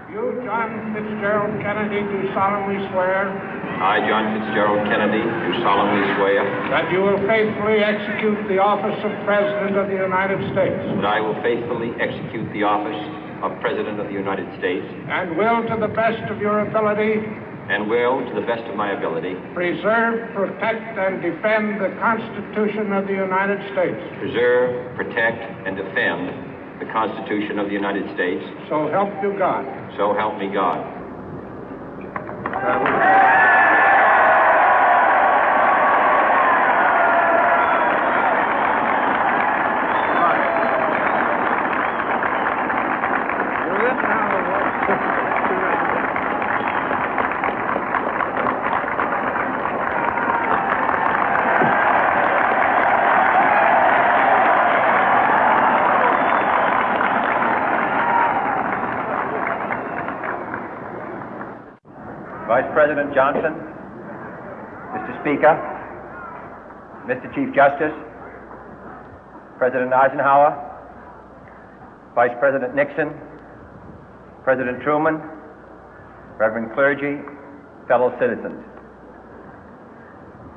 You, John Fitzgerald Kennedy, do solemnly swear. I, John Fitzgerald Kennedy, do solemnly swear. That you will faithfully execute the office of President of the United States. That I will faithfully execute the office of President of the United States. And will, to the best of your ability. And will, to the best of my ability. Preserve, protect, and defend the Constitution of the United States. Preserve, protect, and defend the Constitution of the United States. So help you God. So help me God. Vice President Johnson, Mr. Speaker, Mr. Chief Justice, President Eisenhower, Vice President Nixon, President Truman, Reverend clergy, fellow citizens.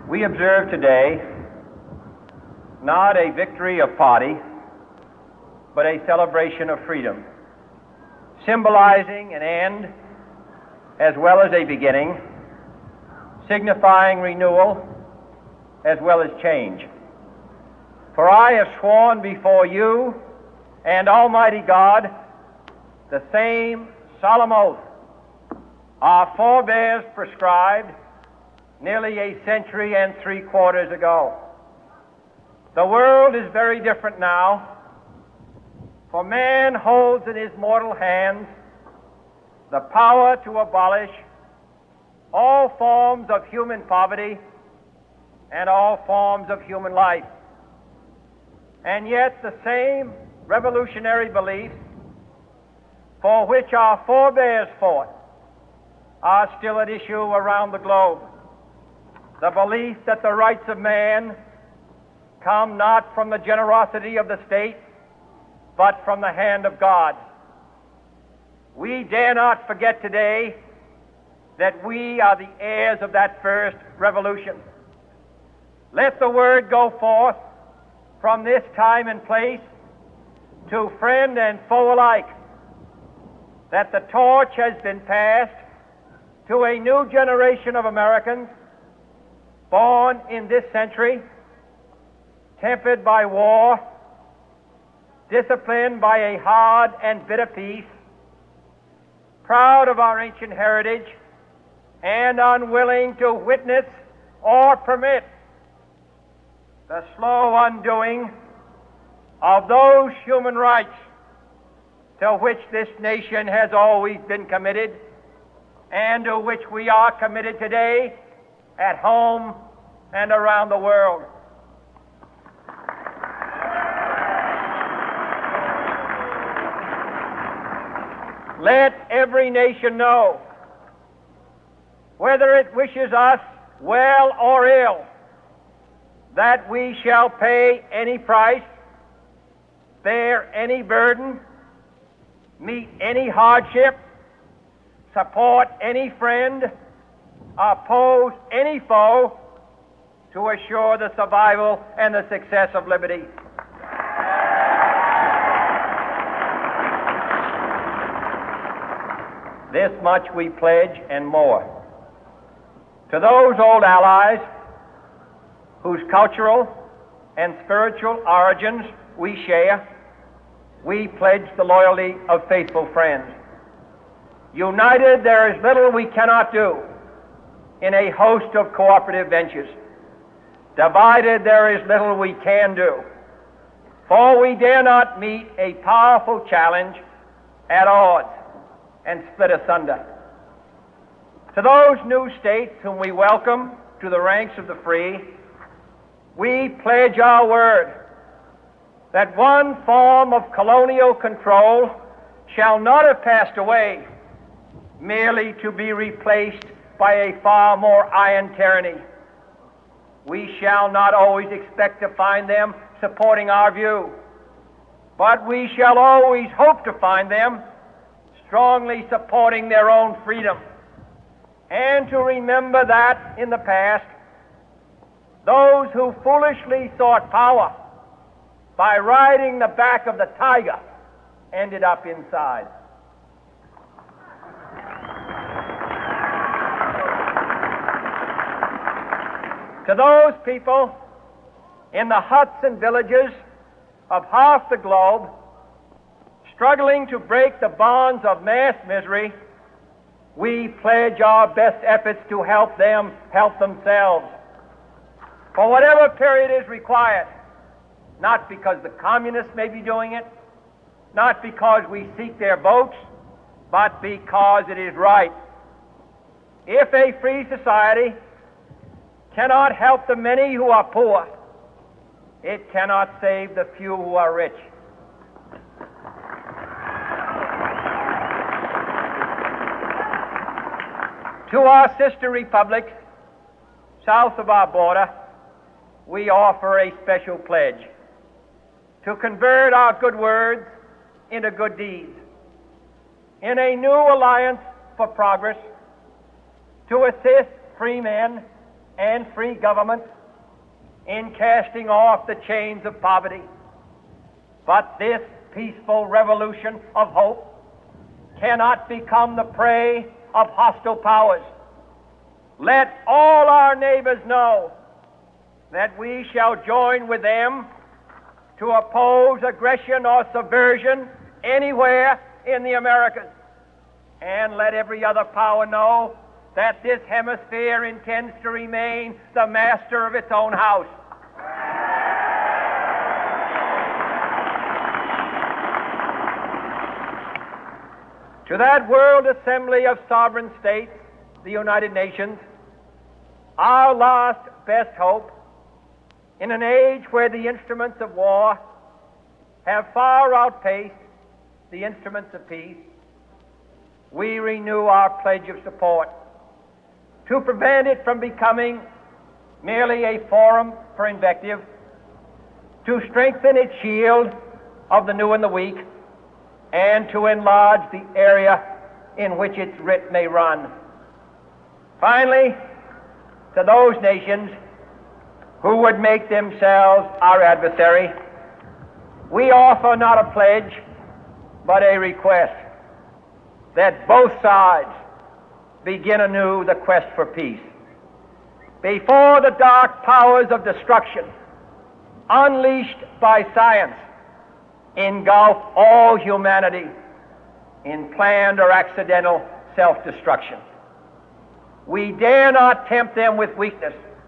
We observe today not a victory of party, but a celebration of freedom, symbolizing an end as well as a beginning, signifying renewal as well as change. For I have sworn before you and Almighty God the same solemn oath our forebears prescribed nearly a century and 3/4 ago. The world is very different now, for man holds in his mortal hands the power to abolish all forms of human poverty and all forms of human life. And yet the same revolutionary beliefs for which our forebears fought are still at issue around the globe. The belief that the rights of man come not from the generosity of the state, but from the hand of God. We dare not forget today that we are the heirs of that first revolution. Let the word go forth from this time and place to friend and foe alike that the torch has been passed to a new generation of Americans born in this century, tempered by war, disciplined by a hard and bitter peace, proud of our ancient heritage, and unwilling to witness or permit the slow undoing of those human rights to which this nation has always been committed and to which we are committed today at home and around the world. Let every nation know, whether it wishes us well or ill, that we shall pay any price, bear any burden, meet any hardship, support any friend, oppose any foe to assure the survival and the success of liberty. This much we pledge and more. To those old allies whose cultural and spiritual origins we share, we pledge the loyalty of faithful friends. United, there is little we cannot do in a host of cooperative ventures. Divided, there is little we can do, for we dare not meet a powerful challenge at odds and split asunder. To those new states whom we welcome to the ranks of the free, we pledge our word that one form of colonial control shall not have passed away merely to be replaced by a far more iron tyranny. We shall not always expect to find them supporting our view, but we shall always hope to find them strongly supporting their own freedom, and to remember that in the past, those who foolishly sought power by riding the back of the tiger ended up inside. To those people in the huts and villages of half the globe struggling to break the bonds of mass misery, we pledge our best efforts to help them help themselves for whatever period is required, not because the communists may be doing it, not because we seek their votes, but because it is right. If a free society cannot help the many who are poor, it cannot save the few who are rich. To our sister republics south of our border, we offer a special pledge to convert our good words into good deeds, in a new alliance for progress, to assist free men and free governments in casting off the chains of poverty. But this peaceful revolution of hope cannot become the prey of hostile powers. Let all our neighbors know that we shall join with them to oppose aggression or subversion anywhere in the Americas. And let every other power know that this hemisphere intends to remain the master of its own house. To that World Assembly of Sovereign States, the United Nations, our last best hope, in an age where the instruments of war have far outpaced the instruments of peace, we renew our pledge of support to prevent it from becoming merely a forum for invective, to strengthen its shield of the new and the weak, and to enlarge the area in which its writ may run. Finally, to those nations who would make themselves our adversary, we offer not a pledge, but a request that both sides begin anew the quest for peace. Before the dark powers of destruction, unleashed by science, engulf all humanity in planned or accidental self-destruction, we dare not tempt them with weakness,